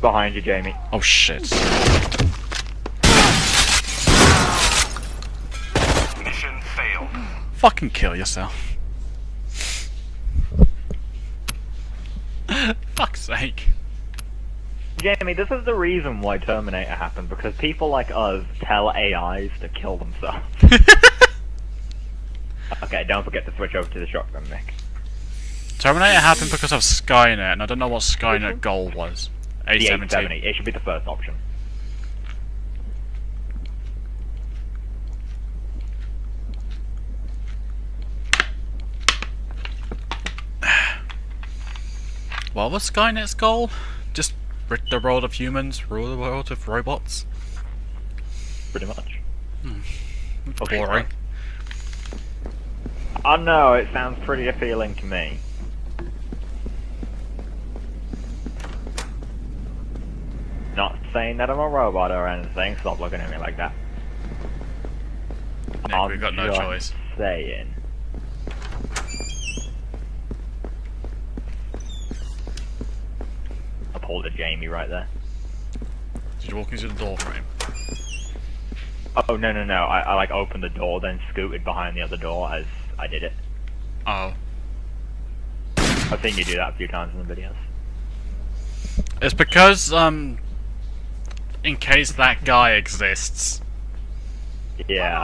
Behind you, Jamie. Oh shit. Mission failed. Fucking kill yourself. Fuck's sake. Jamie, this is the reason why Terminator happened, because people like us tell AIs to kill themselves. Okay, don't forget to switch over to the shotgun, Nick. Terminator happened because of Skynet, and I don't know what Skynet goal was. The 870. 870, it should be the first option. What was Skynet's goal? Just rid the world of humans, rule the world of robots? Pretty much. Boring. Oh no, it sounds pretty appealing to me. Not saying that I'm a robot or anything, stop looking at me like that. Nick, we've got no just choice. Saying. I pulled a Jamie right there. Did you walk into the door frame? Oh, no. I like opened the door, then scooted behind the other door as I did it. Oh. I've seen you do that a few times in the videos. It's because, in case that guy exists. Yeah.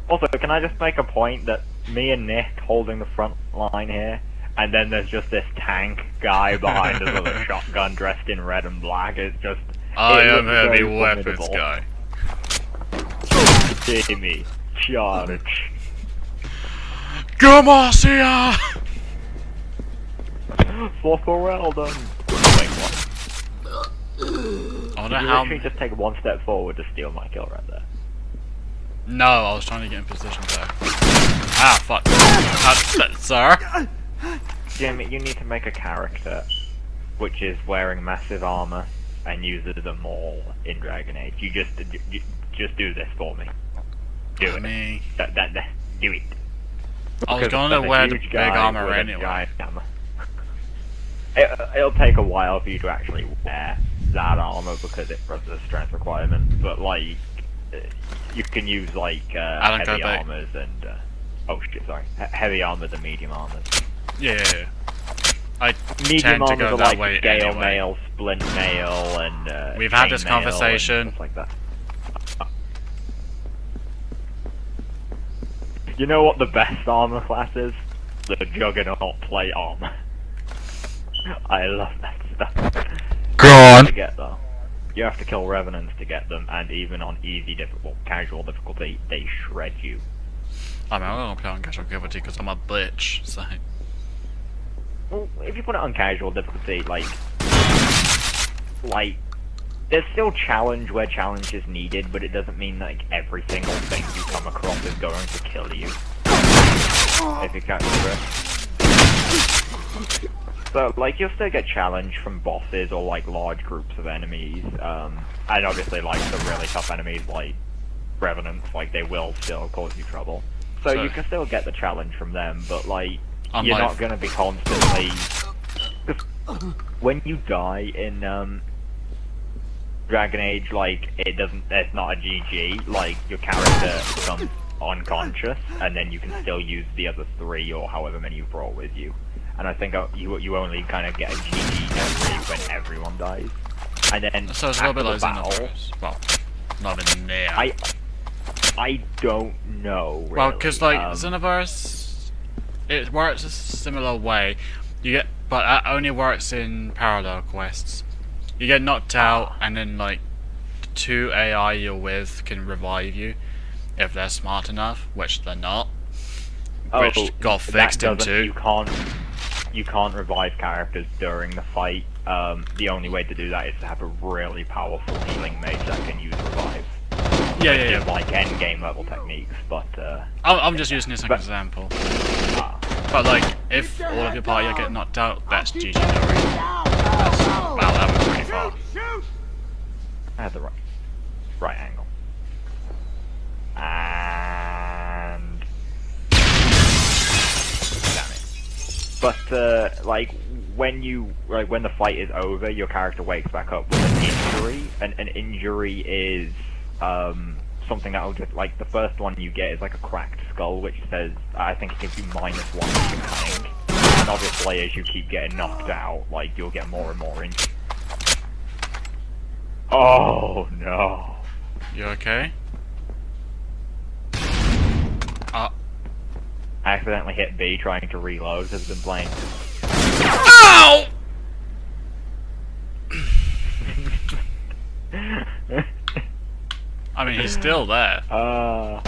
Also, can I just make a point that me and Nick holding the front line here, and then there's just this tank guy behind us with a shotgun dressed in red and black. It's just... I am very heavy weapons formidable. guy. Jamie, charge. Garcia! For well done. Wait, what? I wonder You how... literally just take one step forward to steal my kill right there. No, I was trying to get in position there. Ah, fuck. Sir? Jamie, you need to make a character which is wearing massive armor and uses them all in Dragon Age. You just do this for me. Do it. Me. Do it. I was Because gonna there's a wear the huge big guy armor with a anyway. giant hammer. It'll take a while for you to actually wear that armor because it has a strength requirement, but like you can use like heavy armors and oh shit, sorry, heavy armors and medium armors. Yeah. I Medium tend to armors go are that like way scale anyway. mail, splint mail, and We've had chain this mail and conversation. stuff like that. You know what the best armor class is? The Juggernaut plate armor. I love that stuff. Go on. To get though, you have to kill revenants to get them, and even on easy casual difficulty, they shred you. I mean, I'm gonna play on casual difficulty because I'm a bitch, so... Well, if you put it on casual difficulty, like, there's still challenge where challenge is needed, but it doesn't mean like every single thing you come across is going to kill you. If you catch the drift. So, like, you'll still get challenge from bosses or like large groups of enemies, and obviously like the really tough enemies like revenants, like they will still cause you trouble. So you can still get the challenge from them, but like you're not going to be constantly. When you die in Dragon Age, like it's not a GG. Like your character becomes unconscious, and then you can still use the other 3 or however many you brought with you. And I think you only kind of get a GG when everyone dies. And then So it's a little bit like battle, Xenoverse. Well, not in there. I don't know. Really. Well, because like Xenoverse, it works a similar way. You get, but that only works in parallel quests. You get knocked out, and then like the 2 AI you're with can revive you if they're smart enough, which they're not. Which got fixed in 2. You can't revive characters during the fight. The only way to do that is to have a really powerful healing mage that can use revive. Yeah. Like end game level techniques, but I'm just using this as an example. But like, if all of your party are getting knocked out, that's GG no reason. Wow, that was pretty far. I had the right angle. And damn it. But like when the fight is over, your character wakes back up with an injury, and an injury is something that will just like the first one you get is like a cracked skull, which says I think it gives you -1 to your panic, and obviously as you keep getting knocked out, like you'll get more and more injured. Oh no! You okay? I accidentally hit B trying to reload because I've been playing. Ow! I mean, he's still there. I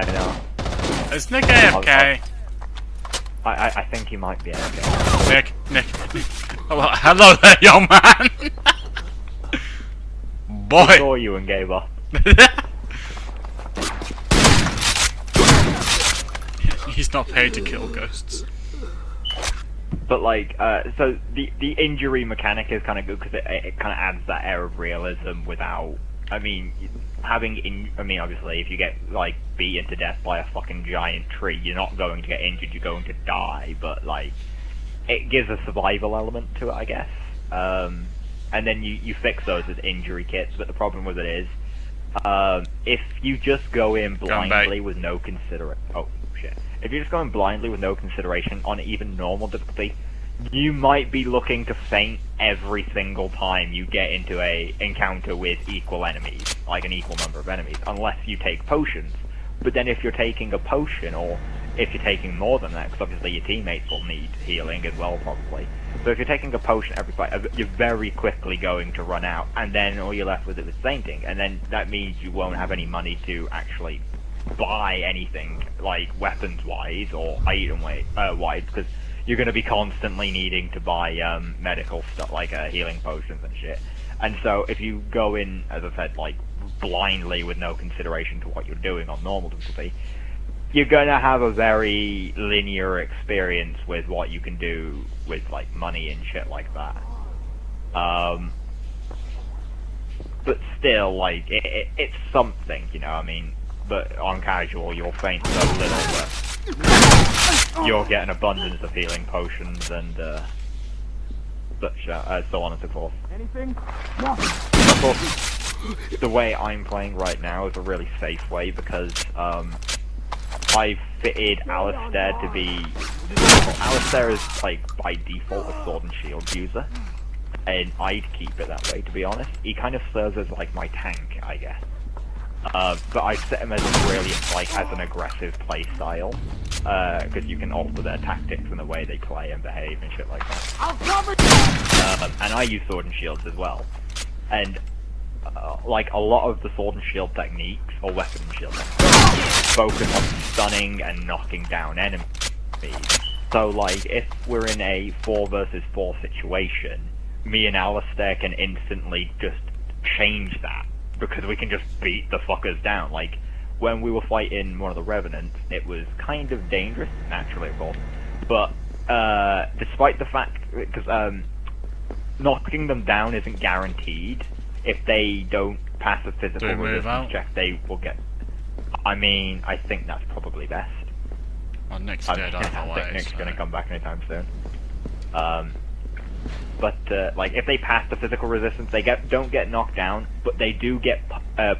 know. Is Nick AFK? I think he might be AFK. Nick. Oh, well, hello there, young man! Boy! I saw you and gave up. He's not paid to kill ghosts. But like, so the injury mechanic is kind of good because it kind of adds that air of realism without. I mean, obviously, if you get like beaten to death by a fucking giant tree, you're not going to get injured. You're going to die. But like, it gives a survival element to it, I guess. And then you fix those as injury kits. But the problem with it is, if you just go in blindly with no if you're just going blindly with no consideration on even normal difficulty, you might be looking to faint every single time you get into a encounter with equal enemies, like an equal number of enemies, unless you take potions. But then if you're taking a potion, or if you're taking more than that, because obviously your teammates will need healing as well, probably. So if you're taking a potion every fight, you're very quickly going to run out, and then all you're left with is fainting, and then that means you won't have any money to actually buy anything, like weapons-wise or item-wise, because you're going to be constantly needing to buy medical stuff, like healing potions and shit. And so if you go in, as I said, like blindly with no consideration to what you're doing on normal difficulty, you're going to have a very linear experience with what you can do with like money and shit like that. But still, like, it's something, you know, I mean, but on casual, you'll faint so little that you'll get an abundance of healing potions and such, so on and so forth. Anything? Of course, the way I'm playing right now is a really safe way because I've fitted Alistair to be... Alistair is, like, by default a sword and shield user, and I'd keep it that way, to be honest. He kind of serves as, like, my tank, I guess. But I set him as really, like, as an aggressive play style, because you can alter their tactics and the way they play and behave and shit like that. And I use sword and shields as well. And, like, a lot of the sword and shield techniques, or weapon and shield techniques, focus on stunning and knocking down enemies. So, like, if we're in a 4 versus 4 situation, me and Alistair can instantly just change that, because we can just beat the fuckers down. Like, when we were fighting one of the Revenants, it was kind of dangerous, naturally, of course, but, despite the fact, because, knocking them down isn't guaranteed. If they don't pass a physical resistance check, they will get... I mean, I think that's probably best. Well, Nick's dead either I way, think Nick's so... gonna come back anytime soon. But, like, if they pass the physical resistance, they don't get knocked down, but they do get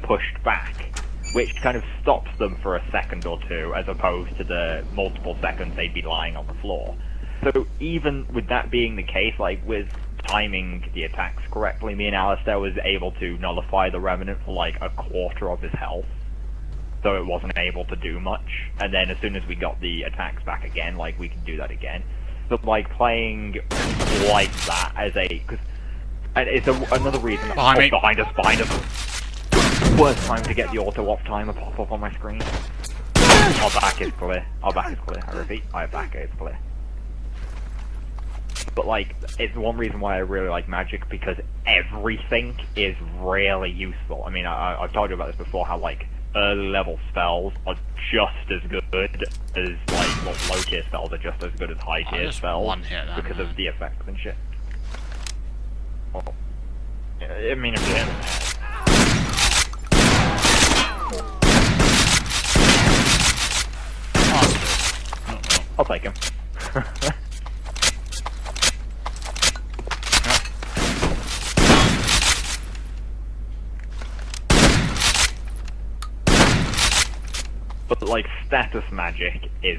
pushed back, which kind of stops them for a second or two, as opposed to the multiple seconds they'd be lying on the floor. So even with that being the case, like, with timing the attacks correctly, me and Alistair was able to nullify the Revenant for, like, a quarter of his health. So it wasn't able to do much. And then as soon as we got the attacks back again, like, we could do that again. But, like, playing like that as a... Cause, and it's another reason... Behind us. Worst time to get the auto-off timer pop up on my screen. Our back is clear. I repeat, our back is clear. But, like, it's one reason why I really like Magic, because everything is really useful. I mean, I've told you about this before, how, like, early level spells are just as good as, like, low tier spells are just as good as high tier spells because of the effects and shit. Oh. I mean, if you hit him, Oh, I'll take him. But like status magic is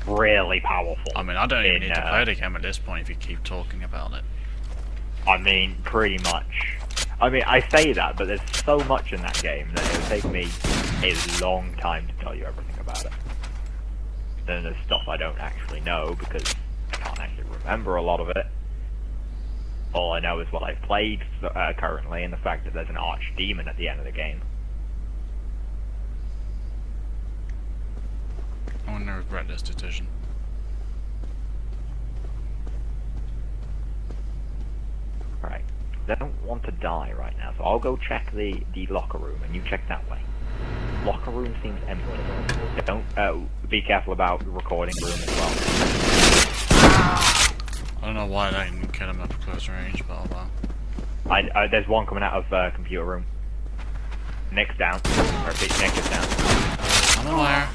really powerful. I mean, I don't even need to play the game at this point if you keep talking about it. I mean, pretty much. I mean, I say that, but there's so much in that game that it would take me a long time to tell you everything about it. Then there's stuff I don't actually know because I can't actually remember a lot of it. All I know is what I've played currently and the fact that there's an archdemon at the end of the game. I'm gonna regret this decision. Right. I don't want to die right now, so I'll go check the locker room and you check that way. Locker room seems empty. Don't be careful about the recording room as well. I don't know why that didn't kill him at close range, but oh well. There's one coming out of computer room. Nick's down. Or Nick is down. I'm aware.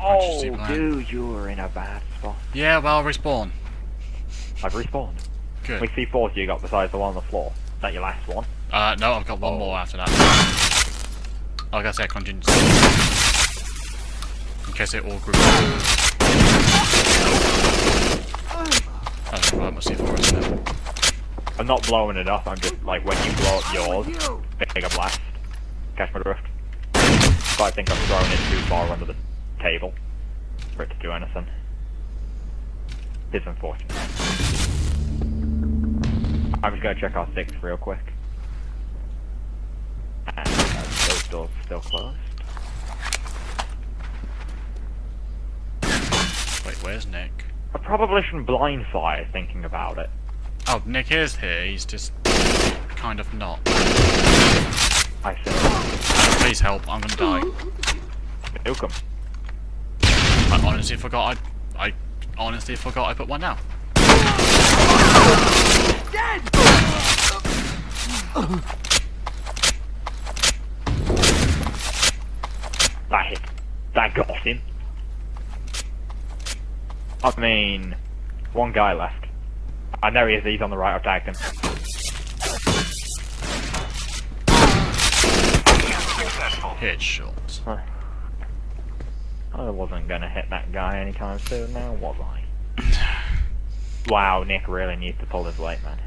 Oh, dude, you're in a bad spot. Yeah, well, respawn. I've respawned. Good. How many C4s you got besides the one on the floor? Is that your last one? No, I've got one more after that. Like I said, contingency. In case they all group up. That's right, my C4 is there. I'm not blowing it up, I'm just, like, when you blow up yours, make a blast. Catch my drift. But I think I'm throwing it too far under the table for it to do anything. It's unfortunate. I'm just gonna check our 6 real quick. And those doors still closed. Wait, where's Nick? I probably shouldn't blind fire thinking about it. Oh, Nick is here, he's just kind of not. I see. Please help, I'm gonna die. Nuke 'em. I honestly forgot I honestly forgot I put one down. Dead! That hit. That got him. I mean, one guy left. I know he is, he's on the right, I've tagged him. Successful. Headshot. I wasn't gonna hit that guy anytime soon now, was I? Wow, Nick really needs to pull his weight, man.